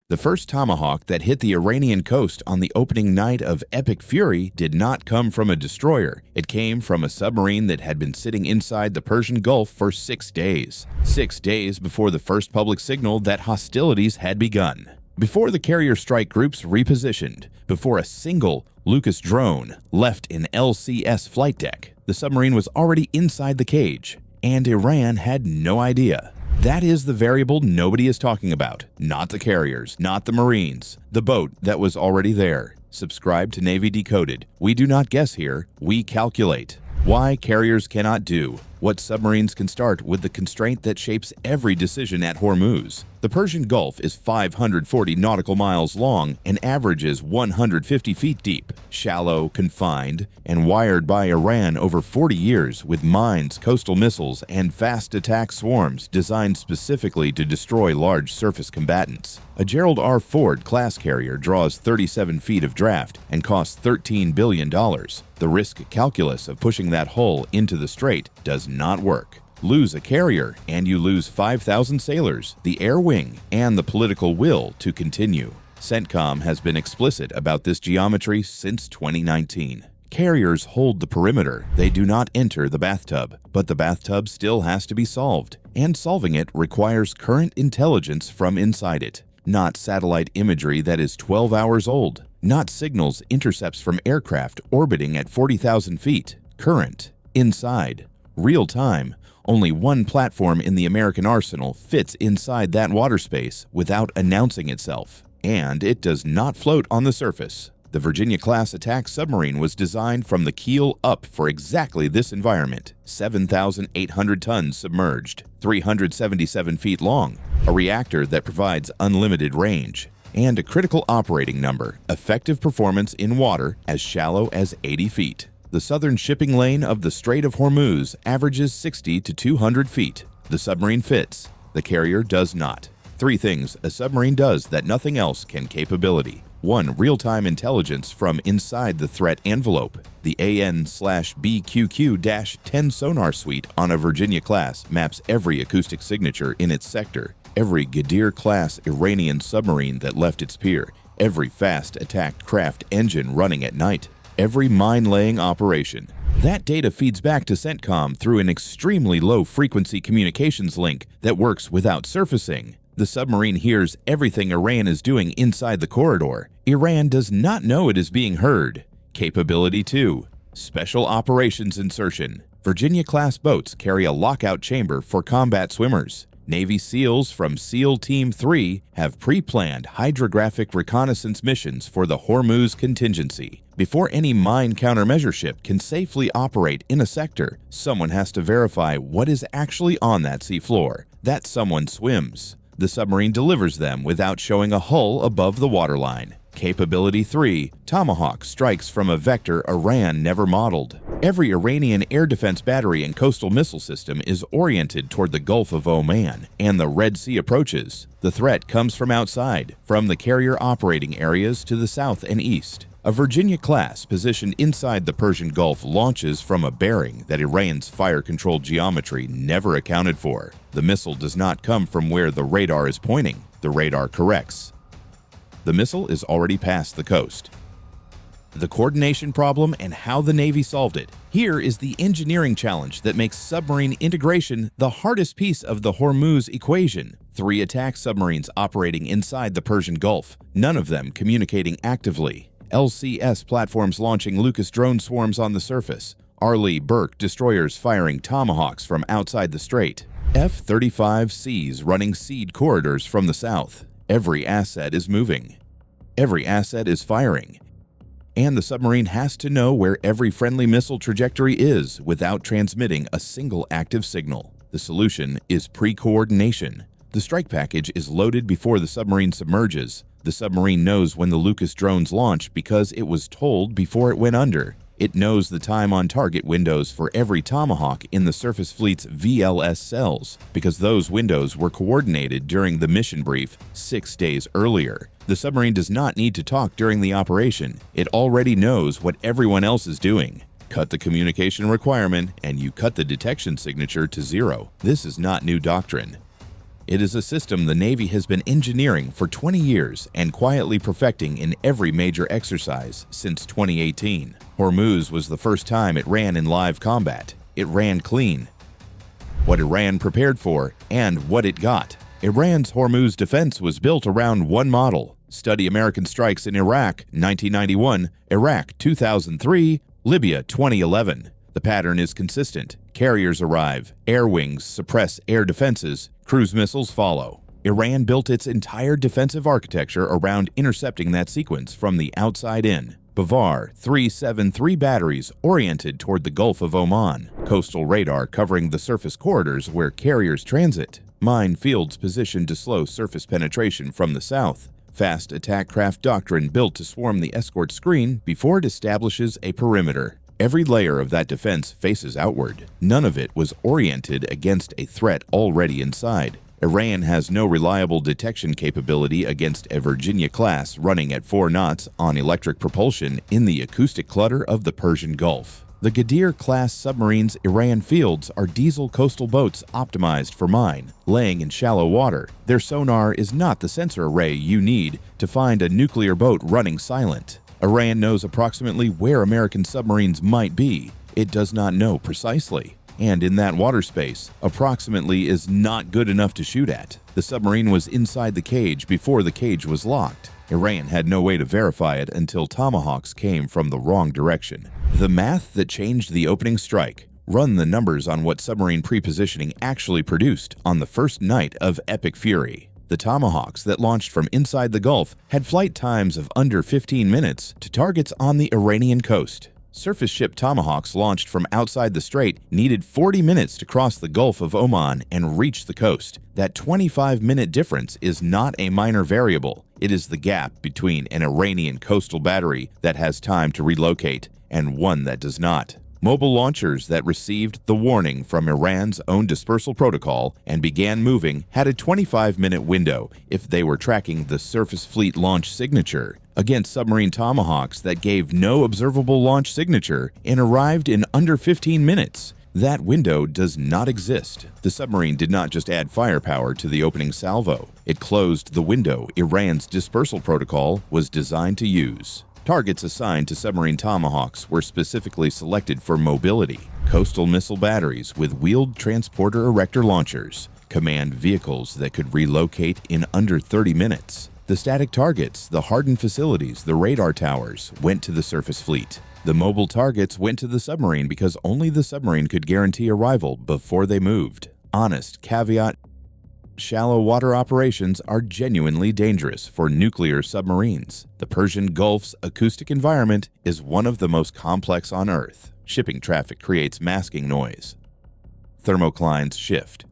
The first Tomahawk that hit the Iranian coast on the opening night of Epic Fury did not come from a destroyer. It came from a submarine that had been sitting inside the Persian Gulf for 6 days. 6 days before the first public signal that hostilities had begun. Before the carrier strike groups repositioned. Before a single Lucas drone left an LCS flight deck. The submarine was already inside the cage, and Iran had no idea. That is the variable nobody is talking about. Not the carriers, not the Marines. The boat that was already there. Subscribe to Navy Decoded. We do not guess here, we calculate. Why carriers cannot do what submarines can start with the constraint that shapes every decision at Hormuz. The Persian Gulf is 540 nautical miles long and averages 150 feet deep, shallow, confined, and wired by Iran over 40 years with mines, coastal missiles, and fast attack swarms designed specifically to destroy large surface combatants. A Gerald R. Ford class carrier draws 37 feet of draft and costs $13 billion. The risk calculus of pushing that hull into the strait does not work. Lose a carrier, and you lose 5,000 sailors, the air wing, and the political will to continue. CENTCOM has been explicit about this geometry since 2019. Carriers hold the perimeter. They do not enter the bathtub, but the bathtub still has to be solved, and solving it requires current intelligence from inside it. Not satellite imagery that is 12 hours old. Not signals intercepts from aircraft orbiting at 40,000 feet. Current. Inside. Real time. Only one platform in the American arsenal fits inside that water space without announcing itself. And it does not float on the surface. The Virginia-class attack submarine was designed from the keel up for exactly this environment. 7,800 tons submerged, 377 feet long, a reactor that provides unlimited range, and a critical operating number, effective performance in water as shallow as 80 feet. The southern shipping lane of the Strait of Hormuz averages 60 to 200 feet. The submarine fits. The carrier does not. 3 things a submarine does that nothing else can: capability. 1. Real-time intelligence from inside the threat envelope. The AN/BQQ-10 sonar suite on a Virginia-class maps every acoustic signature in its sector. Every Ghadir-class Iranian submarine that left its pier. Every fast attack craft engine running at night. Every mine-laying operation. That data feeds back to CENTCOM through an extremely low-frequency communications link that works without surfacing. The submarine hears everything Iran is doing inside the corridor. Iran does not know it is being heard. Capability 2. Special Operations Insertion. Virginia-class boats carry a lockout chamber for combat swimmers. Navy SEALs from SEAL Team 3 have pre-planned hydrographic reconnaissance missions for the Hormuz contingency. Before any mine countermeasure ship can safely operate in a sector, someone has to verify what is actually on that seafloor. That someone swims. The submarine delivers them without showing a hull above the waterline. Capability 3. Tomahawk strikes from a vector Iran never modeled. Every Iranian air defense battery and coastal missile system is oriented toward the Gulf of Oman and the Red Sea approaches. The threat comes from outside, from the carrier operating areas to the south and east. A Virginia-class positioned inside the Persian Gulf launches from a bearing that Iran's fire-controlled geometry never accounted for. The missile does not come from where the radar is pointing. The radar corrects. The missile is already past the coast. The coordination problem and how the Navy solved it. Here is the engineering challenge that makes submarine integration the hardest piece of the Hormuz equation. 3 attack submarines operating inside the Persian Gulf, none of them communicating actively. LCS platforms launching Lucas drone swarms on the surface. Arleigh Burke destroyers firing Tomahawks from outside the strait. F-35Cs running seed corridors from the south. Every asset is moving. Every asset is firing. And the submarine has to know where every friendly missile trajectory is without transmitting a single active signal. The solution is pre-coordination. The strike package is loaded before the submarine submerges. The submarine knows when the Lucas drones launch because it was told before it went under. It knows the time on target windows for every Tomahawk in the surface fleet's VLS cells because those windows were coordinated during the mission brief 6 days earlier. The submarine does not need to talk during the operation. It already knows what everyone else is doing. Cut the communication requirement and you cut the detection signature to 0. This is not new doctrine. It is a system the Navy has been engineering for 20 years and quietly perfecting in every major exercise since 2018. Hormuz was the first time it ran in live combat. It ran clean. What Iran prepared for and what it got. Iran's Hormuz defense was built around one model. Study American strikes in Iraq 1991, Iraq 2003, Libya 2011. The pattern is consistent. Carriers arrive, air wings suppress air defenses, cruise missiles follow. Iran built its entire defensive architecture around intercepting that sequence from the outside in. Bavar 373 batteries oriented toward the Gulf of Oman. Coastal radar covering the surface corridors where carriers transit. Mine fields positioned to slow surface penetration from the south. Fast attack craft doctrine built to swarm the escort screen before it establishes a perimeter. Every layer of that defense faces outward. None of it was oriented against a threat already inside. Iran has no reliable detection capability against a Virginia class running at 4 knots on electric propulsion in the acoustic clutter of the Persian Gulf. The Ghadir-class submarines Iran fields are diesel coastal boats optimized for mine, laying in shallow water. Their sonar is not the sensor array you need to find a nuclear boat running silent. Iran knows approximately where American submarines might be. It does not know precisely. And in that water space, approximately is not good enough to shoot at. The submarine was inside the cage before the cage was locked. Iran had no way to verify it until Tomahawks came from the wrong direction. The math that changed the opening strike. Run the numbers on what submarine prepositioning actually produced on the first night of epic fury. The Tomahawks that launched from inside the Gulf had flight times of under 15 minutes to targets on the Iranian coast. Surface ship Tomahawks launched from outside the strait needed 40 minutes to cross the Gulf of Oman and reach the coast. That 25-minute difference is not a minor variable. It is the gap between an Iranian coastal battery that has time to relocate and one that does not. Mobile launchers that received the warning from Iran's own dispersal protocol and began moving had a 25-minute window if they were tracking the surface fleet launch signature against submarine Tomahawks that gave no observable launch signature and arrived in under 15 minutes. That window does not exist. The submarine did not just add firepower to the opening salvo. It closed the window Iran's dispersal protocol was designed to use. Targets assigned to submarine Tomahawks were specifically selected for mobility. Coastal missile batteries with wheeled transporter erector launchers. Command vehicles that could relocate in under 30 minutes. The static targets, the hardened facilities, the radar towers went to the surface fleet. The mobile targets went to the submarine because only the submarine could guarantee arrival before they moved. Honest caveat: shallow water operations are genuinely dangerous for nuclear submarines. The Persian Gulf's acoustic environment is one of the most complex on Earth. Shipping traffic creates masking noise. Thermoclines shift.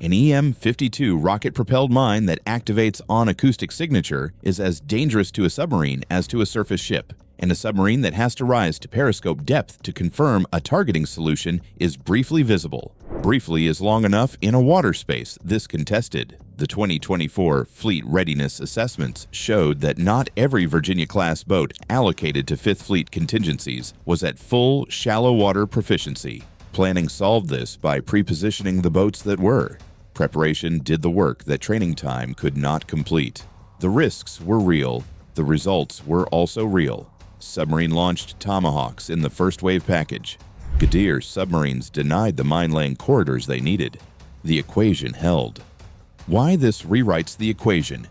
An EM-52 rocket-propelled mine that activates on acoustic signature is as dangerous to a submarine as to a surface ship. And a submarine that has to rise to periscope depth to confirm a targeting solution is briefly visible. Briefly is long enough in a water space this contested. The 2024 Fleet Readiness Assessments showed that not every Virginia-class boat allocated to 5th Fleet contingencies was at full shallow water proficiency. Planning solved this by prepositioning the boats that were. Preparation did the work that training time could not complete. The risks were real. The results were also real. Submarine-launched Tomahawks in the first wave package. Ghadir submarines denied the mine-laying corridors they needed. The equation held. Why this rewrites the equation?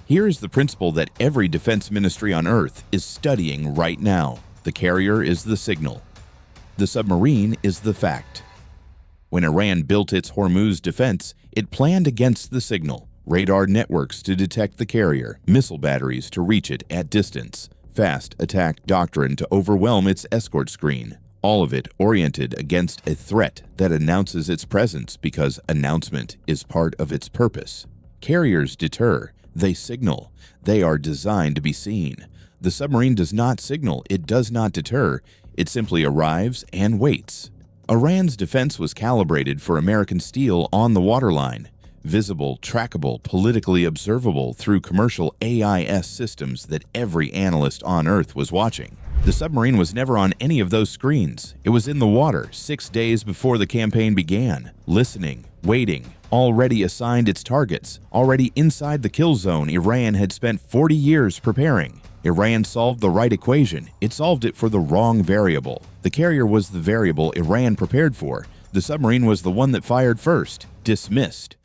Here is the principle that every defense ministry on Earth is studying right now. The carrier is the signal. The submarine is the fact. When Iran built its Hormuz defense, it planned against the signal. Radar networks to detect the carrier, missile batteries to reach it at distance, fast attack doctrine to overwhelm its escort screen. All of it oriented against a threat that announces its presence because announcement is part of its purpose. Carriers deter, they signal. They are designed to be seen. The submarine does not signal, it does not deter, it simply arrives and waits. Iran's defense was calibrated for American steel on the waterline. Visible, trackable, politically observable through commercial AIS systems that every analyst on Earth was watching. The submarine was never on any of those screens. It was in the water 6 days before the campaign began, listening, waiting, already assigned its targets, already inside the kill zone Iran had spent 40 years preparing. Iran solved the right equation. It solved it for the wrong variable. The carrier was the variable Iran prepared for. The submarine was the one that fired first. Dismissed.